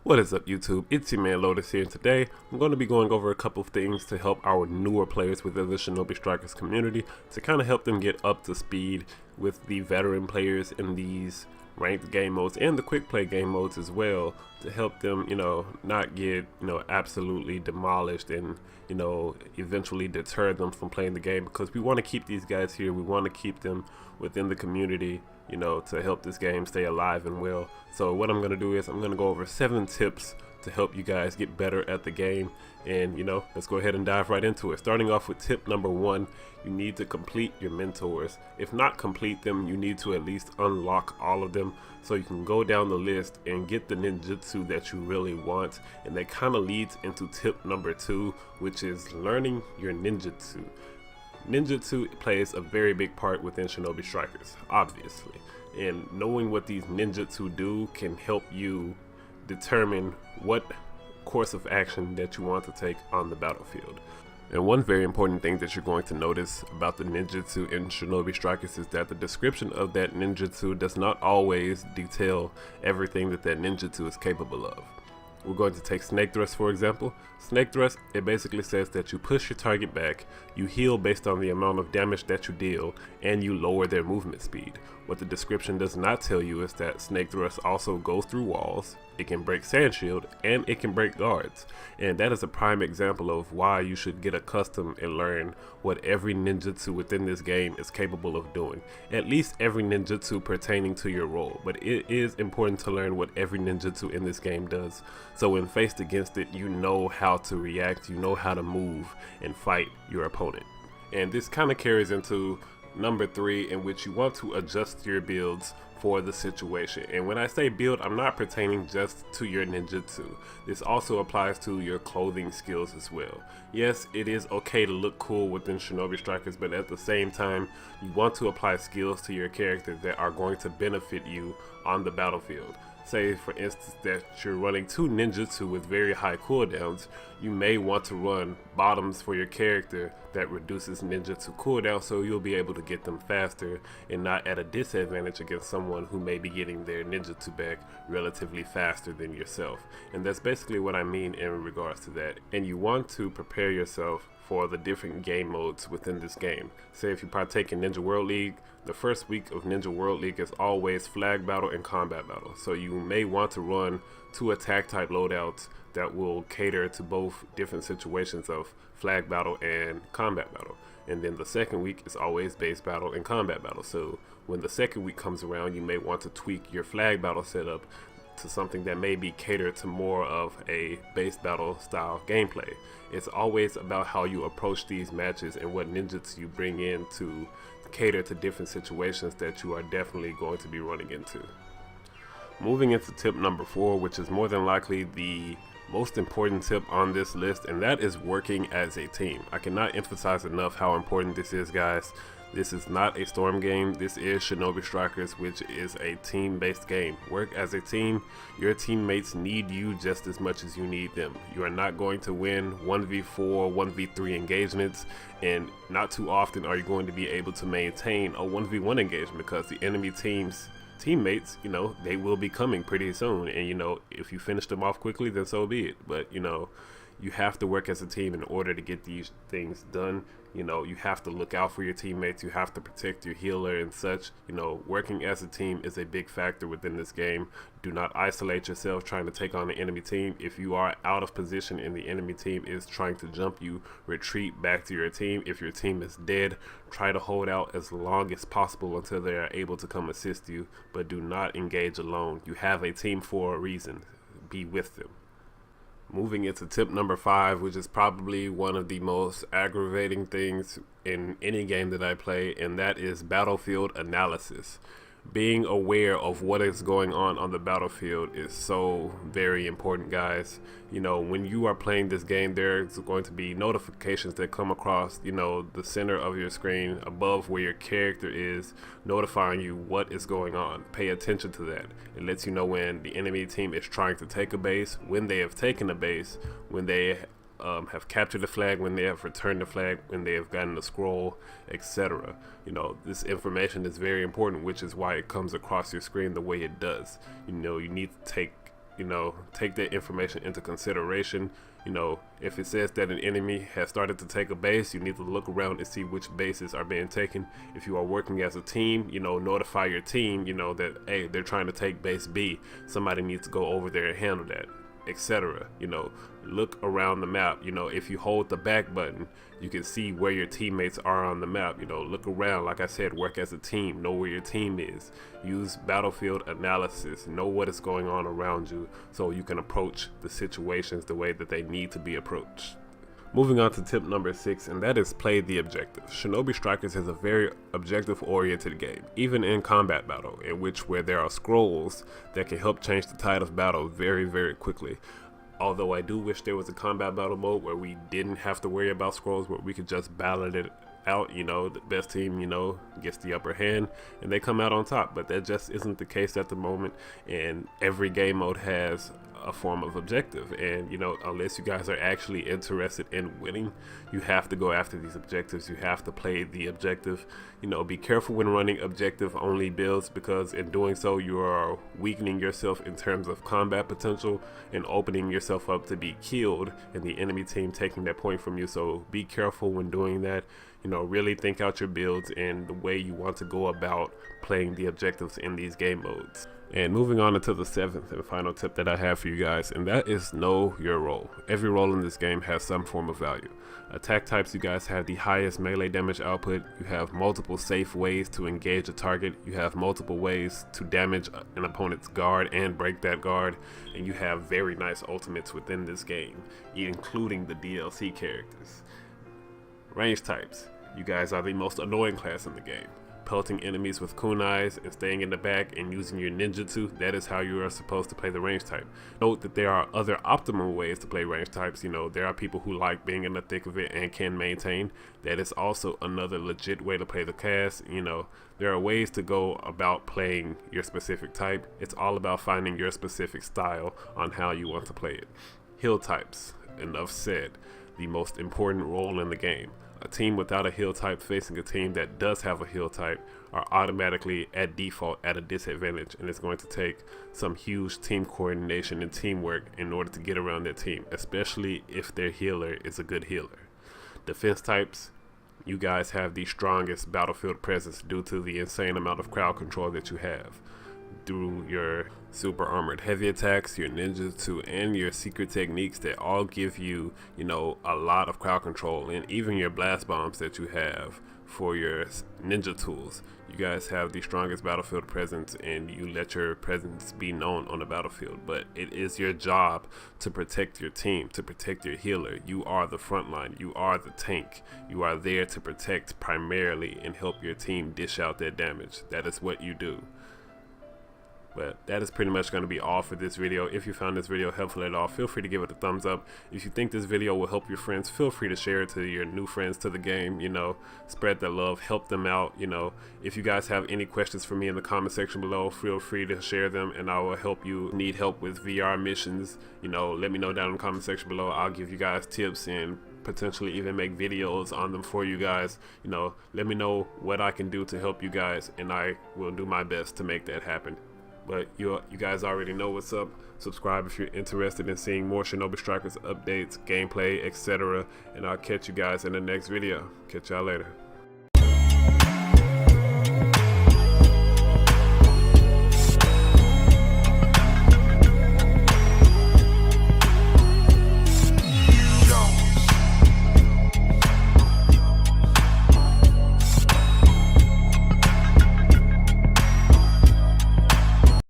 What is up, YouTube? It's your man Lotus here, and today I'm going to be going over a couple of things to help our newer players within the Shinobi Strikers community to kind of help them get up to speed with the veteran players in these ranked game modes and the quick play game modes as well, to help them, not get, absolutely demolished and, eventually deter them from playing the game, because we want to keep these guys here. We want to keep them within the community, to help this game stay alive and well. So what I'm going to do is I'm going to go over 7 tips to help you guys get better at the game, and let's go ahead and dive right into it. Starting off with tip number 1, you need to complete your mentors. If not complete them, you need to at least unlock all of them, so you can go down the list and get the ninjutsu that you really want. And that kind of leads into tip number 2, which is learning your ninjutsu. Ninjutsu plays a very big part within Shinobi Strikers, obviously, and knowing what these ninjutsu do can help you determine what course of action that you want to take on the battlefield. And one very important thing that you're going to notice about the ninjutsu in Shinobi Strikers is that the description of that ninjutsu does not always detail everything that ninjutsu is capable of. We're going to take Snake Thrust for example. Snake Thrust, it basically says that you push your target back, you heal based on the amount of damage that you deal, and you lower their movement speed. What the description does not tell you is that Snake Thrust also goes through walls, it can break sand shield, and it can break guards. And that is a prime example of why you should get accustomed and learn what every ninjutsu within this game is capable of doing. At least every ninjutsu pertaining to your role, but it is important to learn what every ninjutsu in this game does. So when faced against it, you know how to react, you know how to move and fight your opponent. And this kind of carries into number 3, in which you want to adjust your builds for the situation. And when I say build, I'm not pertaining just to your ninjutsu. This also applies to your clothing skills as well. Yes, it is okay to look cool within Shinobi Strikers, but at the same time, you want to apply skills to your character that are going to benefit you on the battlefield. Say for instance that you're running 2 ninjutsu with very high cooldowns, you may want to run bottoms for your character that reduces ninjutsu cooldown, so you'll be able to get them faster and not at a disadvantage against someone who may be getting their ninjutsu back relatively faster than yourself. And that's basically what I mean in regards to that. And you want to prepare yourself for the different game modes within this game. Say if you partake in Ninja World League, the first week of Ninja World League is always flag battle and combat battle. So you may want to run 2 attack type loadouts that will cater to both different situations of flag battle and combat battle. And then the second week is always base battle and combat battle. So when the second week comes around, you may want to tweak your flag battle setup to something that may be catered to more of a base battle style gameplay. It's always about how you approach these matches and what ninjutsu you bring in to cater to different situations that you are definitely going to be running into. Moving into tip number 4, which is more than likely the most important tip on this list, and that is working as a team. I cannot emphasize enough how important this is, guys. This is not a storm game. This is Shinobi Strikers, which is a team-based game. Work as a team. Your teammates need you just as much as you need them. You are not going to win 1v4, 1v3 engagements, and not too often are you going to be able to maintain a 1v1 engagement, because the enemy team's teammates, they will be coming pretty soon. And if you finish them off quickly, then so be it. But you have to work as a team in order to get these things done. You have to look out for your teammates, you have to protect your healer and such. Working as a team is a big factor within this game. Do not isolate yourself trying to take on the enemy team. If you are out of position and the enemy team is trying to jump you, retreat back to your team. If your team is dead, try to hold out as long as possible until they are able to come assist you, but do not engage alone. You have a team for a reason. Be with them. Moving into tip number 5, which is probably one of the most aggravating things in any game that I play, and that is battlefield analysis. Being aware of what is going on the battlefield is so very important, guys. When you are playing this game, there's going to be notifications that come across, the center of your screen above where your character is, notifying you what is going on. Pay attention to that. It lets you know when the enemy team is trying to take a base, when they have taken a base, when they have captured the flag, when they have returned the flag, when they have gotten the scroll, etc. This information is very important, which is why it comes across your screen the way it does. You need to take you know, take that information into consideration. You know, if it says that an enemy has started to take a base, you need to look around and see which bases are being taken. If you are working as a team, you know, notify your team, you know, that, hey, they're trying to take base B. Somebody needs to go over there and handle that, etc. You know, look around the map. You know, if you hold the back button, you can see where your teammates are on the map. You know, look around. Like I said, work as a team. Know where your team is. Use battlefield analysis. Know what is going on around you so you can approach the situations the way that they need to be approached. Moving on to tip number 6, and that is play the objective. Shinobi Strikers is a very objective-oriented game, even in combat battle, in which where there are scrolls that can help change the tide of battle very, very quickly. Although I do wish there was a combat battle mode where we didn't have to worry about scrolls, where we could just battle it out, you know, the best team, you know, gets the upper hand and they come out on top. But that just isn't the case at the moment, and every game mode has a form of objective, and you know, unless you guys are actually interested in winning, you have to go after these objectives. You have to play the objective. You know, be careful when running objective only builds, because in doing so you are weakening yourself in terms of combat potential and opening yourself up to be killed and the enemy team taking that point from you. So be careful when doing that. You know, really think out your builds and the way you want to go about playing the objectives in these game modes. And moving on into the 7th and final tip that I have for you guys, and that is know your role. Every role in this game has some form of value. Attack types, you guys have the highest melee damage output. You have multiple safe ways to engage a target. You have multiple ways to damage an opponent's guard and break that guard. And you have very nice ultimates within this game, including the DLC characters. Range types, you guys are the most annoying class in the game. Pelting enemies with kunais and staying in the back and using your ninjutsu, that is how you are supposed to play the range type. Note that there are other optimal ways to play range types. You know, there are people who like being in the thick of it and can maintain. That is also another legit way to play the class. You know, there are ways to go about playing your specific type. It's all about finding your specific style on how you want to play it. Heal types, enough said, the most important role in the game. A team without a heal type facing a team that does have a heal type are automatically at default at a disadvantage, and it's going to take some huge team coordination and teamwork in order to get around that team, especially if their healer is a good healer. Defense types, you guys have the strongest battlefield presence due to the insane amount of crowd control that you have. Through your super armored heavy attacks, your ninjutsu, and your secret techniques that all give you, you know, a lot of crowd control, and even your blast bombs that you have for your ninja tools. You guys have the strongest battlefield presence, and you let your presence be known on the battlefield. But it is your job to protect your team, to protect your healer. You are the front line. You are the tank. You are there to protect primarily and help your team dish out that damage. That is what you do. But that is pretty much going to be all for this video. If you found this video helpful at all, feel free to give it a thumbs up. If you think this video will help your friends, feel free to share it to your new friends to the game. You know, spread that love, help them out. You know, if you guys have any questions for me in the comment section below, feel free to share them and I will help you. Need help with VR missions, you know, let me know down in the comment section below. I'll give you guys tips and potentially even make videos on them for you guys. You know, let me know what I can do to help you guys, and I will do my best to make that happen. But you guys already know what's up. Subscribe if you're interested in seeing more Shinobi Strikers updates, gameplay, etc. And I'll catch you guys in the next video. Catch y'all later.